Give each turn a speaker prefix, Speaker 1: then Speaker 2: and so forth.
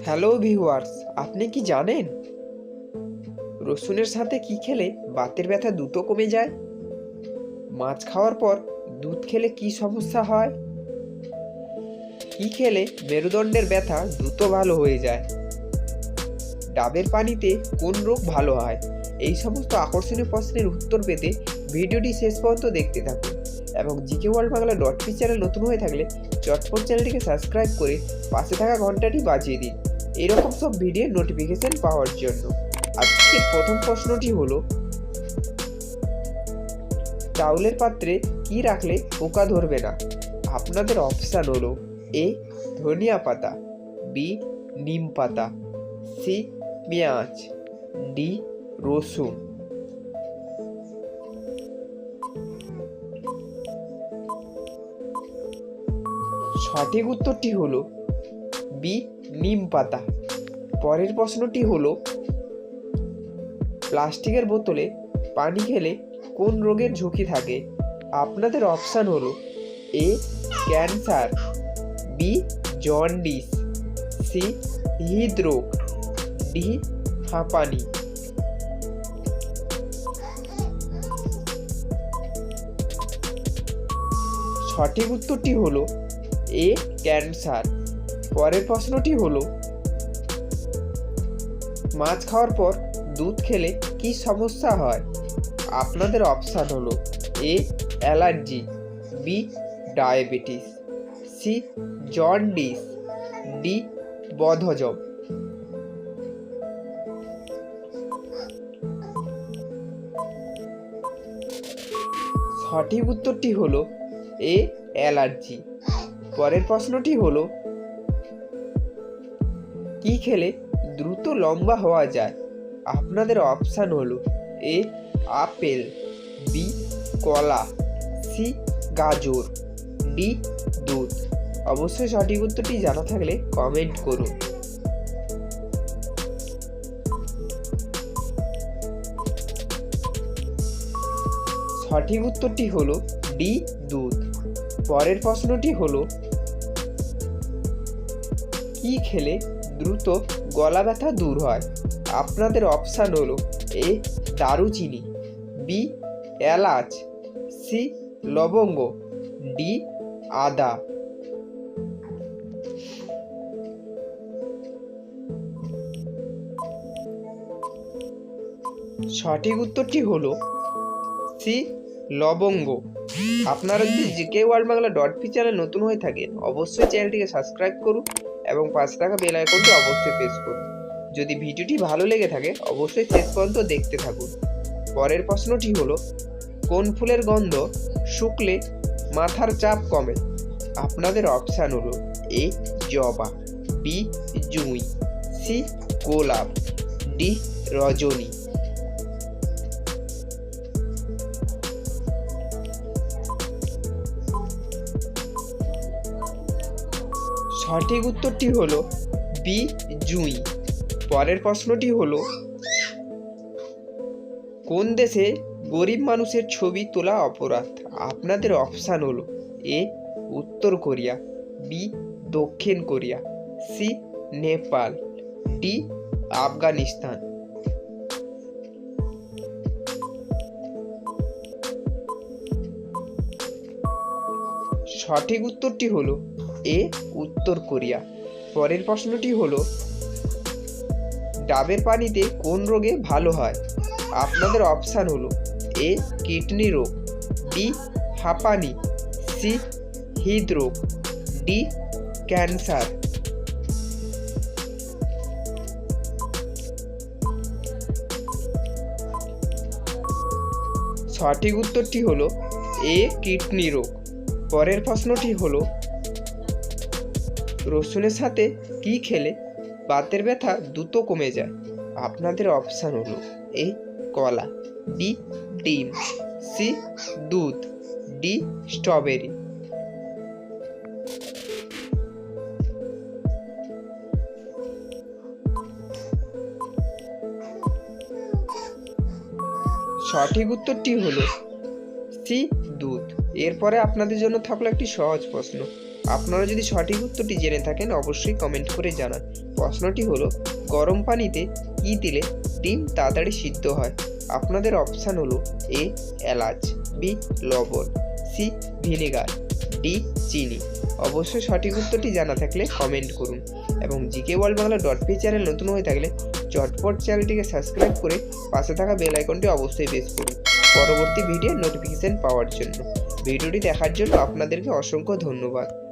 Speaker 1: Hello viewers, আপনি কি জানেন রসুনের সাথে কি খেলে বাতের ব্যথা দ্রুত কমে যায়? মাছ খাওয়ার পর দুধ খেলে কি সমস্যা হয়? কি খেলে মেরুদণ্ডের ব্যথা দ্রুত ভালো হয়ে যায়? ডাবের পানিতে কোন রোগ ভালো হয়? এই সমস্ত আকর্ষণীয় প্রশ্নের উত্তর পেতে ভিডিওটি শেষ পর্যন্ত দেখতে থাকুন এবং GK world Bangla .P channel নতুন হয়ে থাকলে চটপট চ্যানেলটিকে সাবস্ক্রাইব করে পাশে থাকা ঘন্টাটি বাজিয়ে দিন এরকম সব ভিডিওর নোটিফিকেশন পাওয়ার জন্য। আজকের প্রথম প্রশ্নটি হলো, চাউলের পাত্রে কি রাখলে পোকা ধরবে না? আপনাদের অপশান হলো এ ধনিয়া পাতা, বি নিম পাতা, সি পেঁয়াজ, ডি রসুন। সঠিক উত্তরটি হলো বি নিম পাতা। পরের প্রশ্নটি হলো, প্লাস্টিকের বোতলে পানি খেলে কোন রোগের ঝুঁকি থাকে? আপনাদের অপশান হলো A cancer, B jaundice, C হৃদরোগ, ডি হাঁপানি। সঠিক উত্তরটি হলো এ ক্যান্সার। পরের প্রশ্নটি হলো, মাছ খাওয়ার পর দুধ খেলে কি সমস্যা হয়? আপনাদের অপশান হলো A allergy, B diabetes, C jaundice, D বদহজম। সঠিক উত্তরটি হলো এ অ্যালার্জি। পরের প্রশ্নটি হলো, কি খেলে দ্রুত লম্বা হওয়া যায়? আপনাদের অপশান হলো এ আপেল, বি কলা, সি গাজর, ডি দুধ। অবশ্যই সঠিক উত্তরটি জানা থাকলে কমেন্ট করুন। সঠিক উত্তরটি হলো ডি দুধ। পরের প্রশ্নটি হলো, কি খেলে দ্রুত গলা ব্যথা দূর হয়? আপনাদের অপশান হলো এ দারুচিনি, বি এলাচ, সি লবঙ্গ, ডি আদা। সঠিক উত্তরটি হলো সি লবঙ্গ। আপনারা যদি GK world Bangla .P channel নতুন হয়ে থাকেন অবশ্যই চ্যানেলটিকে সাবস্ক্রাইব করুন এবং পাশে থাকা বেল আইকনটি অবশ্যই প্রেস করুন। যদি ভিডিওটি ভালো লেগে থাকে অবশ্যই শেষ পর্যন্ত দেখতে থাকুন। পরের প্রশ্নটি হলো, কোন ফুলের গন্ধ শুকলে মাথার চাপ কমে? আপনাদের অপশান হলো এ জবা, বি জুঁই, সি গোলাপ, ডি রজনী। সঠিক উত্তরটি হলো বি জুঁই। পরের প্রশ্নটি হলো, কোন দেশে গরিব মানুষের ছবি তোলা অপরাধ? আপনাদের অপশান হলো এ উত্তর কোরিয়া, বি দক্ষিণ Korea, C Nepal, D Afghanistan. সঠিক উত্তরটি হলো এ উত্তর কোরিয়া। পরের প্রশ্নটি হলো, ডাবের পানিতে কোন রোগে ভালো হয়? আপনাদের অপশান হলো এ কিডনি রোগ, বি হাঁপানি, সি হৃদরোগ, ডি ক্যান্সার। সঠিক উত্তরটি হলো এ কিডনি রোগ। পরের প্রশ্নটি হলো, রসুনের সাথে কি খেলে বাতের ব্যথা দ্রুত কমে যায়? আপনাদের অপশান হলো এ কলা, বি ডিম, সি দুধ, ডি স্ট্রবেরি। সঠিক উত্তরটি হলো সি দুধ। এরপরে আপনাদের জন্য থাকলো একটি সহজ প্রশ্ন, আপনারা যদি সঠিক উত্তরটি জেনে থাকেন অবশ্যই কমেন্ট করে জানান। প্রশ্নটি হলো, গরম পানিতে কি দিলে ডিম তাড়াতাড়ি সিদ্ধ হয়? আপনাদের অপশান হলো এ এলাচ, বি লবণ, সি ভিনেগার, ডি চিনি। অবশ্যই সঠিক উত্তরটি জানা থাকলে কমেন্ট করুন এবং GK world Bangla .py channel নতুন হয়ে থাকলে চটপট চ্যানেলটিকে সাবস্ক্রাইব করে পাশে থাকা বেল আইকনটি অবশ্যই প্রেস করুন পরবর্তী ভিডিওর নোটিফিকেশন পাওয়ার জন্য। ভিডিওটি দেখার জন্য আপনাদেরকে অসংখ্য ধন্যবাদ।